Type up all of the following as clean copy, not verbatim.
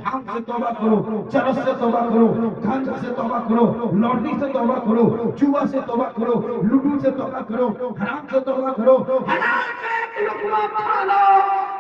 भांग से तौबा करो, चरस से तौबा करो, गांजा से तौबा करो, लॉटरी से तौबा करो, जुआ से तौबा करो, लूडो से तौबा करो, हराम से तौबा करो, हलाल का एक लुकमा खा लो,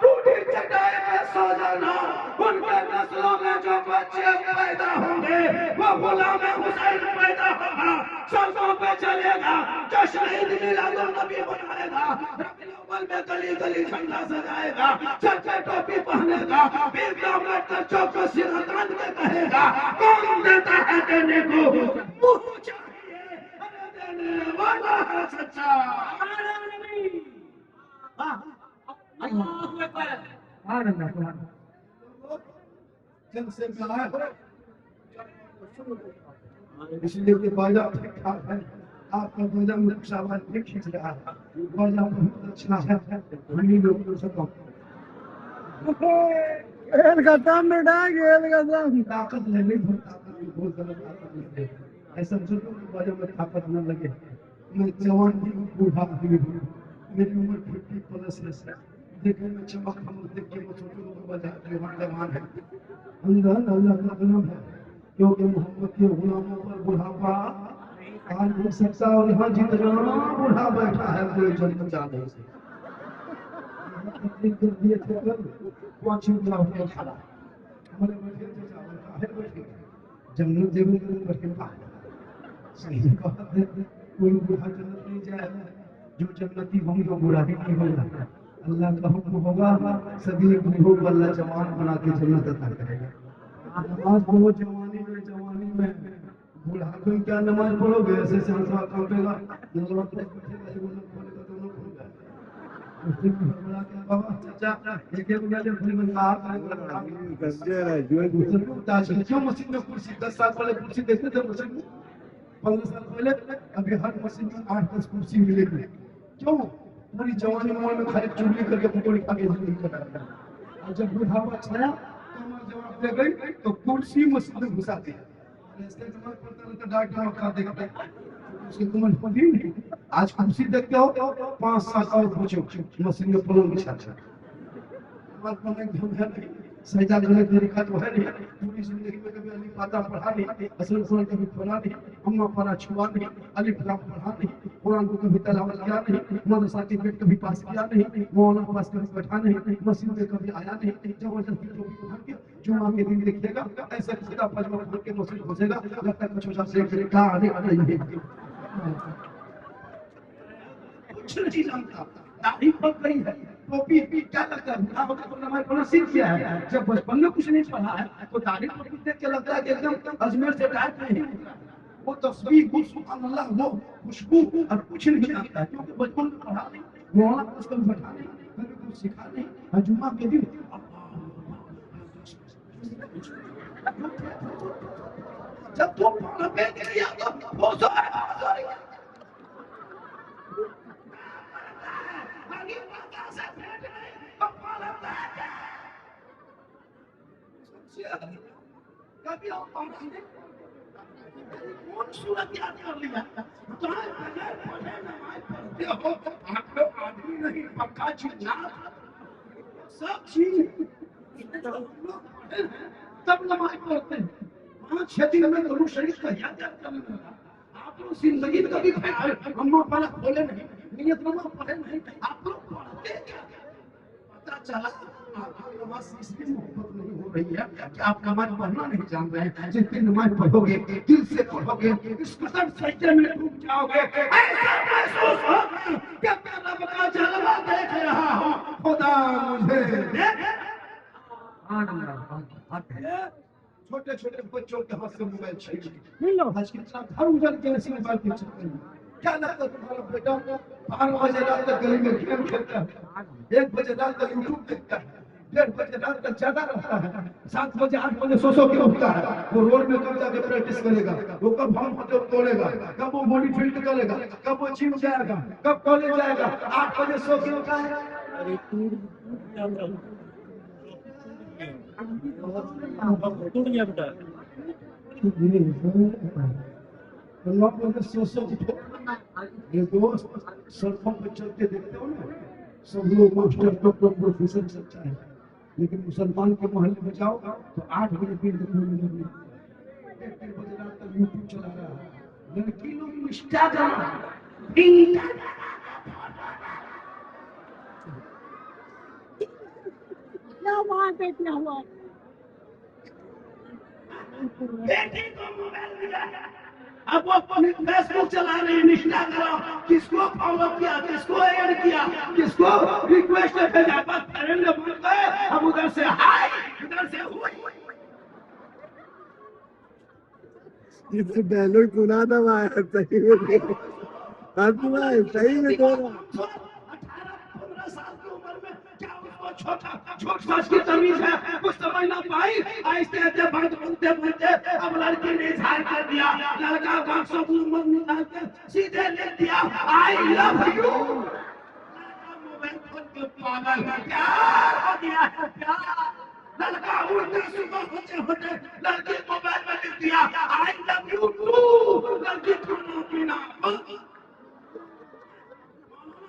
टूटी चटाई पे सो जाना। उनके नस्लों में जो बच्चे पैदा होंगे वो गुलाम हुसैन पैदा होगा, सड़कों पे चलेगा, जश्न ईद मिलादुन नबी मनाएगा, रबीउल अव्वल में गली गली झंडा सजाएगा, सर पे टोपी पहनेगा, पीर का बैठकर चौक सिरा तान के कहेगा, कौन देता है देने को, मुंह चाहिए, अरे देने वाला है सच्चा। अल्लाहू अकबर। जब से मिला है इसलिए कि बाजा ठीक ठाक है, आपका बाजा मुख्ताबाद भी खींच रहा है, बाजा बहुत अच्छा है, हमी लोग को सब खेल खत्म बेटा, खेल खत्म। ताकत लेने बहुत गलत ताकत है, ऐसा सोचो कि बाजा में ताकत न लगे। मैं जवान भी हूँ, बूढ़ा भी हूँ, मेरी उम्र 50+ है, देखने में चमक हम देख के वो छोटे लोग बाजा जवान है, अंदर अल्लाह का गुलाम है, क्योंकि मोहम्मद के गुलामों पर बुढ़ापा आ नहीं सकता, और यहाँ जितना बूढ़ा बैठा है कोई जन्म जा नहीं सकता। हमारे बैठे तो चावल का है, बैठे जन्नत देवी में बैठे सही बात है, कोई बूढ़ा जन्नत नहीं जाएगा, जो जन्नती होंगे वो बूढ़ा ही नहीं होगा। अल्लाह का हुक्म होगा, सभी बूढ़ों को अल्लाह जवान बना के जन्नत अता करेगा। नमाज पढ़ो जवानी में बुढ़ापे में क्या नमाज पढ़ोगे, ऐसे से हाथ कांपेगा, नजर बैठेगा, ये बोलना बोलेगा दोनों खुल जाए। उससे बड़ा क्या बाबा चाचा एक बजा जब फिर में हाथ गंजर है जो दूसरे ताज क्यों मस्जिद में कुर्सी 10 साल पहले कुर्सी देखते थे मस्जिद में, 15 साल पहले, अभी हर मस्जिद में 8-10 कुर्सी मिलेगी। क्यों? पूरी जवानी उम्र में खाली चुगली करके पकौड़ी खा के जिंदगी कटाता है, और जब बुढ़ापा छाया तो जवाब दे गई तो कुर्सी मस्जिद में घुसा दिया। इसके नमाज पढ़ता रहता डॉक्टर खा देखते उसकी उम्र पड़ी नहीं। आज कुर्सी देखते हो 5 साल और पूछो मस्जिद में पलंग बिछा नमाज पढ़ने की ढंग है नहीं, सजदा करने का तरीका तो है नहीं, पूरी जिंदगी में कभी अली फातिहा पढ़ा नहीं, असल कुरान कभी पढ़ा नहीं, अम्मा पारा छुआ नहीं, अलिफ लाम पढ़ा नहीं, कुरान को कभी तिलावत किया नहीं, मदरसा की गेट कभी पास किया नहीं, मौलाना पास कभी बैठा नहीं, मस्जिद में कभी आया नहीं, जबरदस्ती टोपी पहन के जुम्मा के दिन देखिएगा ऐसा सीधा पजमा पहन के मस्जिद घुसेगा, लगता है कुछ ऐसा से कहा आने वाला ही है, कुछ नहीं जानता, दाढ़ी पक गई है, टोपी क्या लगता है बुढ़ा होकर तो नमाज पढ़ना सीख गया है, जब बचपन में कुछ नहीं पढ़ा है तो दाढ़ी टोपी देख के लगता है कि एकदम अजमेर से टाइप नहीं, वो तस्बीह वो सुभान अल्लाह वो खुशबू और कुछ नहीं जानता है, क्योंकि बचपन में पढ़ा नहीं, मौलाना पास कभी बैठा नहीं, कभी कुछ सीखा नहीं, जुम्मा के दिन जब तुम पढ़ने किया तो वो कभी कौन सूरत याद कर लिया, पढ़ते हो आप लोग आदमी नहीं पक्का चीज सब चीज तब नमाज पढ़ते हैं, 5-6 दिन में गुरु शरीफ का याद करने लगा। आप लोग जिंदगी कभी अम्मा पाला खोले नहीं, नियत नमाज पढ़े नहीं, आप लोग पढ़ते क्या? पता चला नमाज इसलिए मोहब्बत नहीं हो रही है कि आप नमाज पढ़ना नहीं जान रहे हैं, जितनी नमाज पढ़ोगे दिल से पढ़ोगे इस कदर सच्चे में डूब जाओगे, ऐसा महसूस होगा कि मैं रब का जलवा देख रहा हूं, खुदा मुझे देख। छोटे छोटे बच्चों के हाथ से मोबाइल छीन आज कितना घर उजड़ के ऐसे मोबाइल के चक्कर में, क्या लगता है तुम्हारा बेटा 12 बजे रात तक गली में गेम खेलता है, 1 बजे रात तक यूट्यूब देखता है, 1:30 बजे रात तक जागा रहता है, 7 बजे 8 बजे सो के उठता है, वो रोड में कब जाके प्रैक्टिस करेगा, वो कब हम मतलब तोड़ेगा, कब वो बॉडी बिल्ड करेगा, कब वो जिम जाएगा, कब कॉलेज जाएगा, 8 बजे सो के उठा है। ये दोस्त सड़कों पे चलते देखते हो ना, सब लोग मास्टर डॉक्टर प्रोफेसर सब चाहे, لیکن مسلمان کے محلے میں جاؤ تو 8 بجے پھر دیکھنے میں لگے 1 بجے رات تک یوٹیوب چلا رہا ہے، لڑکی لوگ انسٹاگرام کیا بات ہے، کیا ہوا؟ بیٹی کو موبائل ملا ہے، اب وہ فیس بک چلا رہے ہیں، انسٹاگرام، کس کو فالو کیا، کس کو ایڈ کیا، کس کو ریکویسٹ بھیجا، بس فرینڈ بن گئے، اب ادھر سے ہائی ادھر سے ہوئی۔ یہ تو ڈائلگ سنا تھا بھائی، صحیح میں ہاتھ بھائی صحیح میں کہہ رہا 18-15 سال کی عمر میں کیا اس کو چھوٹا جھوٹ سچ کی تمیز ہے، کچھ سمجھ نہ پائی، آہستہ آہستہ بنتے بنتے اب لڑکی نے اظہار کر دیا، لڑکا واٹس ایپ نمبر نکال کے سیدھے لکھ دیا آئی لو یو، لڑکا موبائل کھول کے پاگل، پیار ہو گیا ہے پیار، لڑکا اٹھتے صبح ہوتے ہوتے لڑکی موبائل میں لکھ دیا آئی لو یو ٹو، لڑکی کھانا پینا بند۔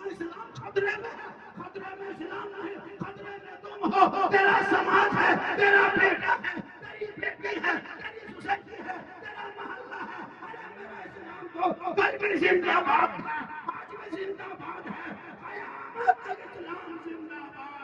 اسلام خطرے میں ہے، خطرے میں اسلام نہیں، خطرے میں تم ہو، تیرا سماج ہے، تیرا بیٹا ہے، تیری بیٹی ہے، تیری سوسائٹی ہے، تیرا محلہ ہے، ارے میرا اسلام کو کل بھی زندہ باد ہے، آج بھی زندہ باد ہے، قیامت تک اسلام زندہ باد۔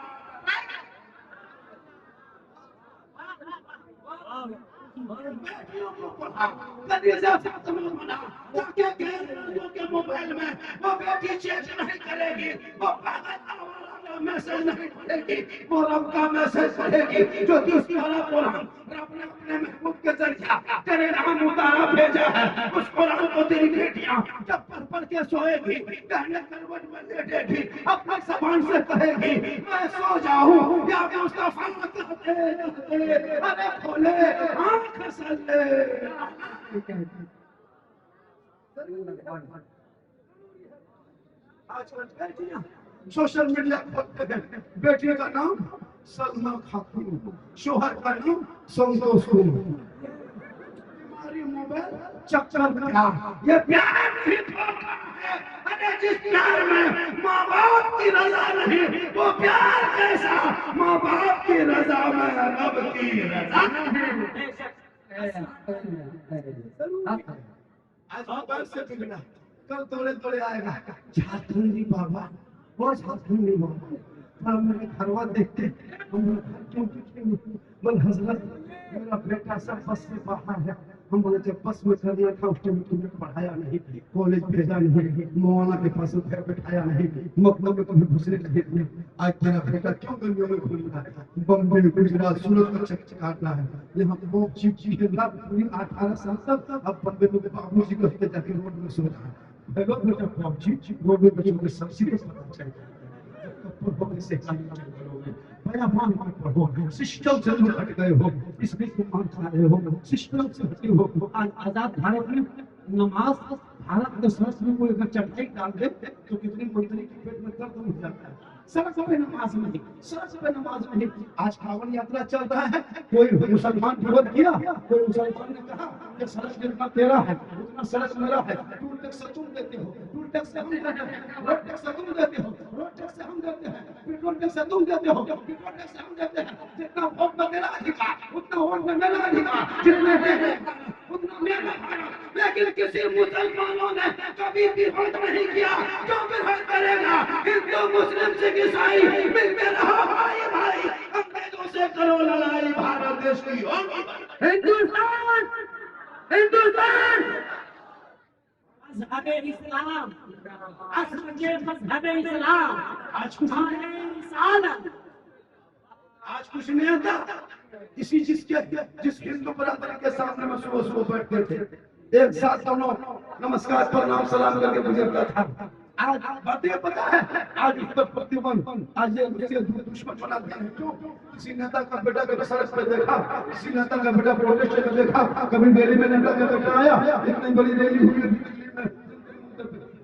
بیٹیوں کو پڑھاؤ، کنیزہ فاطمہ بناؤ، تاکہ غیر مردوں کے موبائل میں وہ بیٹی چیٹ نہیں کرے گی، وہ پاگل آوارہ کا میسج نہیں پڑھے گی، وہ رب کا میسج پڑھے گی، جو دوسری والا قرآن رب نے اپنے محبوب کے ذریعہ تیرے نام اتارا بھیجا ہے، اس قرآن کو تیری بیٹیاں جب پڑھ پڑھ کے سوئے گی، کہنے کروٹ میں لیٹے گی، اپنی زبان سے کہے گی میں سو جاؤں یا مصطفیٰ کہتے کہتے ارے کھولے آنکھ سلے۔ آج کل بیٹیاں سوشل میڈیا پر بیٹی کا نام سلمہ خاتون، شوہر کا نام سنتوش کمار، ہماری موبائل چکر کیا، یہ پیار نہیں دھوکہ ہے، ارے جس پیار میں ماں باپ کی رضا نہیں وہ پیار کیسا، ماں باپ کی رضا میں رب کی رضا نہیں۔ آج موبائل سے بگڑا، کل توڑے توڑے آئے گا جھارکھنڈی بابا، وہ جھارکھنڈی بابا، پر میرے گھروا دیکھتے ہم کیوں بل حضرت میرا بیٹا سب بس سے باہر ہے، ہم بولے جب بس میں کرنا تھا اس ٹائم تمہیں پڑھایا نہیں، کالج بھیجا نہیں، مولانا کے پاس گھر بٹھایا نہیں، مکتب میں تمہیں گھسنے نہیں دیا، آج تیرا بیٹا کیوں گلیوں میں گھوم رہا ہے، بمبئی گجرات سورت کا چک چکاتا ہے، یہاں بہت چیپ چیز ہے، پوری 18 سال تک اب بندے میں بابو جی کہتے جا کے روڈ میں سو رہا ہے، ہیلو بیٹا بابو جی روڈ میں بچوں کے سب سے پتہ چلتا ہے، بیابان میں پڑھو، سسٹم سے دور ہٹ گئے ہو، اس میں قرآن کھا رہے ہو، سسٹم سے ہٹے ہو، آزاد بھارت میں نماز بھارت کے سرس میں کوئی اگر چٹائی ڈال دے تو کتنے منتری کے پیٹ میں درد ہو جاتا ہے، سرس پہ نماز نہیں، سرس پہ نماز نہیں۔ آج کاون یاترا چل رہا ہے، کوئی مسلمان ووٹ کیا، کوئی مسلمان نے کہا کہ سرس جتنا تیرا ہے اتنا سرس میرا ہے، ٹول ٹیکس تم دیتے ہو، ٹول ٹیکس ہم دیتے ہیں، روڈ ٹیکس تم دیتے ہو، روڈ ٹیکس ہم دیتے ہیں، پیٹرول ٹیکس تم دیتے ہو، پیٹرول ٹیکس ہم دیتے ہیں، جتنا ووٹ میں میرا ادھیکار اتنا ووٹ میں میرا ادھیکار، جتنے اتنا میرا بھارت۔ لیکن کسی مسلمانوں نے کبھی بھی ووٹ نہیں کیا، جو بھی ووٹ کرے گا ہندو مسلم سکھ عیسائی مل کے رہو بھائی بھائی، انگریزوں سے کرو لڑائی، بھارت دیش کی ہوگی ہندوستان، ہندوستان مذہب اسلام، اصل مذہب اسلام، آج کچھ رسالت، آج کچھ نہیں آتا، جس ہندو برادری کے سامنے میں صبح صبح بیٹھتے تھے، ایک ساتھ دونوں نمسکار پرنام سلام کر کے گزرتا تھا، آج باتیں پتا ہے، آج اس پر پرتیبند، آج یہ دشمن بنا دیا ہے، کیوں؟ کسی نیتا کا بیٹا کبھی سڑک پہ دیکھا، کسی نیتا کا بیٹا پروٹیسٹ میں دیکھا، کبھی ریلی میں نیتا کا بیٹا آیا، اتنی بڑی ریلی ہوئی دلی میں،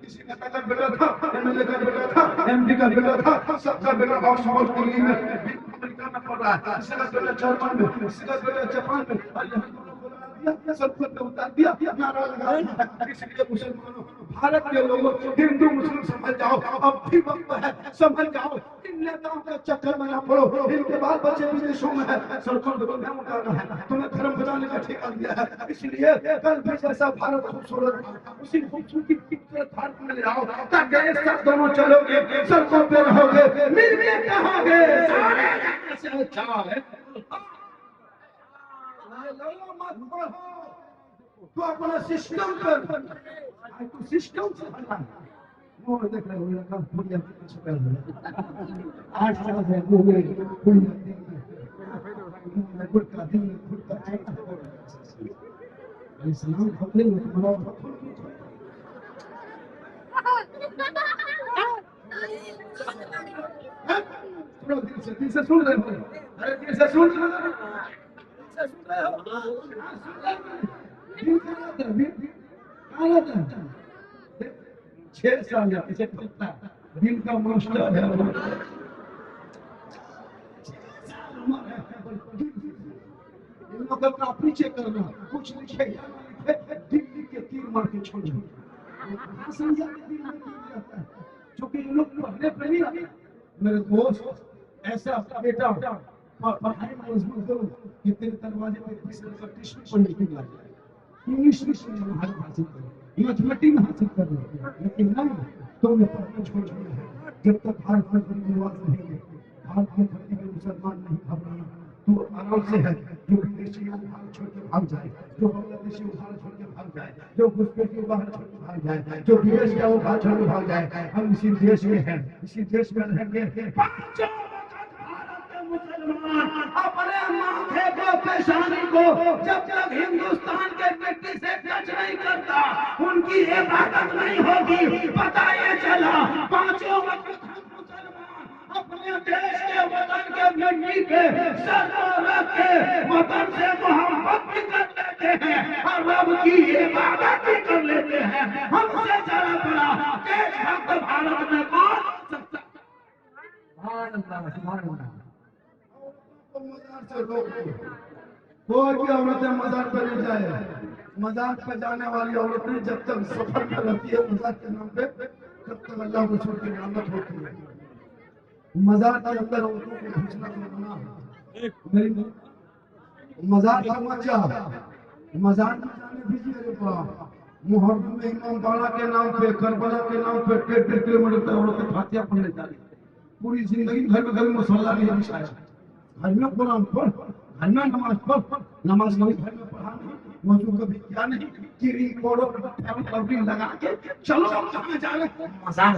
کسی نیتا کا بیٹا تھا، ایم ایل اے کا بیٹا تھا، ایم پی کا بیٹا تھا، سب کا بیٹا آکسفورڈ دلی میں امریکہ میں پڑھ رہا ہے، کسی کا بیٹا جرمن میں، کسی کا بیٹا جاپان میں، اور یہاں دونوں کو لگا دیا، سب کو اتار دیا، نعرہ لگا دیا، اس لیے مسلمانوں भारत के लोगों, हिंदू मुस्लिम समझ जाओ, अब भी वक्त है, समझ जाओ। इन नेताओं के चक्कर में ना पड़ो, इनके बाल बच्चे विदेशों में है, सड़कों पर तुम्हें उठाना है, तुम्हें धर्म बचाने का ठेका दिया है। इसलिए कल भी जैसा भारत खूबसूरत था, उसी खूबसूरती खूबसूरत भारत में ले आओ, ताकि एक साथ दोनों चलोगे, सड़कों पे रहोगे, मिल के कहोगे सारे से अच्छा है। लड़ो मत पढ़ो, तो अपना सिस्टम पर, तो सिस्टम से हटा। वो देख रहे हो लड़का पुड़िया छुपा हुआ 8 साल से घूमे पुड़िया दिन गुड़का इस्लाम खतरे में तुम्हारा दिल से सुन रहे हो, अरे दिल से सुन रहे हो, दिल का आता है 6 साल या पीछे दिल का मास्टर है, इन लोगों का पीछे करना, कुछ लिखे या ना लिखे, दिल्ली के तीर मार के छोड़ दो। समझा दिल में तीर जाता है, क्योंकि इन लोग पढ़ने पे नहीं आते। मेरे दोस्त ऐसा बेटा पढ़ाई में मजबूत करो कि तेरे दरवाजे पे ट्यूशन पढ़ने के लिए इंग्लिश में हासिल करो, मैथमेटिक्स में हासिल कर लो, लेकिन नहीं तो मैं पढ़ना छोड़ दिया है। जब तक भारत में रिवाज रहेंगे, भारत में धरती में मुसलमान नहीं घबराना, तो आराम से है। जो विदेशी है वो भारत छोड़ के भाग जाए, जो बांग्लादेशी वो भारत छोड़ के भाग जाए, जो घुसपैठी वो भारत छोड़ के भाग जाए, जो विदेश है वो भारत छोड़ के भाग जाए। हम इसी देश में हैं, इसी देश में रहेंगे। मुसलमान अपने माथे को पेशानी को जब तक हिंदुस्तान के मिट्टी से टच नहीं करता, उनकी इबादत नहीं होगी। पता ये चला 5 वक्त मुसलमान अपने देश के वतन के मिट्टी पे सर रख के वतन से मोहब्बत भी कर लेते हैं और रब की इबादत भी कर लेते हैं। हमसे जरा बड़ा देशभक्त भारत में कौन सकता? मजार से रोको, कोई भी औरतें मजार पर नहीं जाए। मजार पर जाने वाली औरतें जब तक सफर में रहती है मजार के नाम पे, तब तक अल्लाह रसूल की रहमत होती है। मजार के अंदर औरतों को घुसना मना है। मेरी मजार समझ जाओ, मजार में जाने दीजिए। अरे बाप, मुहर्रम में इमाम बाड़ा के नाम पे, करबला के नाम पे 1.5 किलोमीटर तक औरतें फातिहा पढ़ने जा रही है। पूरी जिंदगी घर में कभी मुसल्ला नहीं बिछाया, घर में कुरान पढ़, घर में नमाज पढ़, नमाज नहीं घर में पढ़ा नहीं, वजू कभी किया नहीं, किरी कोड़ो पगड़ी लगा के चलो कहाँ जा रहे हैं? मजार।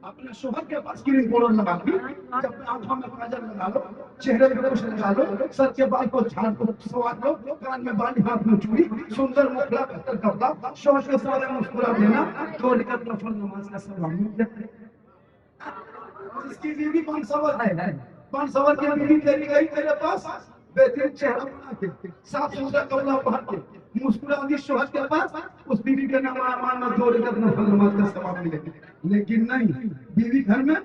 अपने शोहर के पास किरी कोड़ो लगा ली, जब आंखों में काजल लगा लो, चेहरे पे कुछ लगा लो, सर के बाल को झाड़ को सवार लो, कान में बाली, हाथ में चूड़ी, सुंदर मुखड़ा बेहतर कपड़ा, शोहर के सारे मुस्कुरा देना, 2 रकात नफल नमाज का सवाब मिल जाए। जिसकी बीवी 500 है, 500 की बीवी तेरी गई तेरे पास, बेहतरीन चेहरा बना के, साफ सुथरा कपड़ा पहन के, मुस्कुरा दी शोहर के पास, उस बीवी के नाम आमान में 2 रकात नफल नमाज का सवाब मिलेगा। लेकिन नहीं, बीवी घर में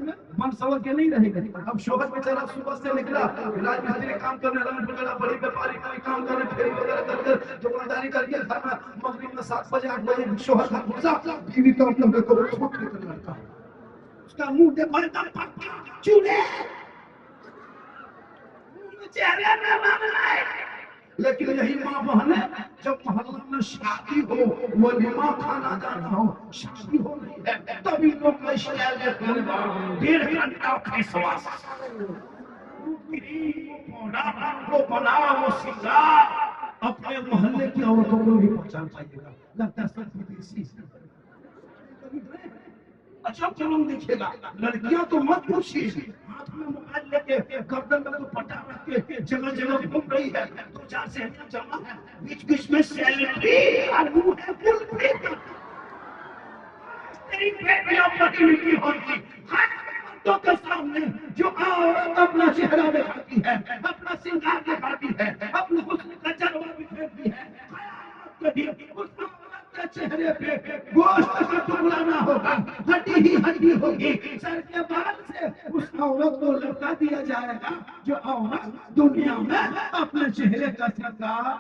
500 के नहीं रहेगी। अब शोहर बेचारा सुबह से निकला, राजमिस्त्री काम करने, रंग वगैरह, बड़ी व्यापारी कोई काम करने, फेरी वगैरह करके दुकानदारी करके घर में मगरिब में 7 बजे 8 बजे शोहर घर घुसा, बीवी तो अपने को छोड़ के लड़का, उसका मुंह देखो एकदम पक्का चूल्हे, चेहरे में मामला है। लेकिन यही माँ बहने, जब मोहल्ला में शादी हो, वलीमा खाना जाना हो, शादी हो रही है, तभी लोग में स्टाइल देखने 1.5 घंटा खिसवा, वो बना, वो सिंगा, अपने मोहल्ले की औरतों को भी पहचान पाइएगा। लगता है सब विदेशी। अच्छा चलो देखिएगा, लड़कियां तो मत पूछिए, हाथ में मोबाइल लेके, गर्दन में दुपट्टा रख के जगह जगह घूम रही है, 2-4 सहेलियां जमा है, बीच बीच में सेल्फी और मुंह है फुल फेस, तेरी बेटियां पति होगी तो के सामने जो औरत अपना चेहरा दिखाती है, अपना श्रृंगार दिखाती है, अपने हुस्न का जलवा बिखेरती है, उस के चेहरे पे गोश्त का टुकड़ा ना होगा, हड्डी ही हड्डी होगी, सर के बाल से उस औरत को लटका दिया जाएगा जो औरत दुनिया में अपने चेहरे का श्रृंगार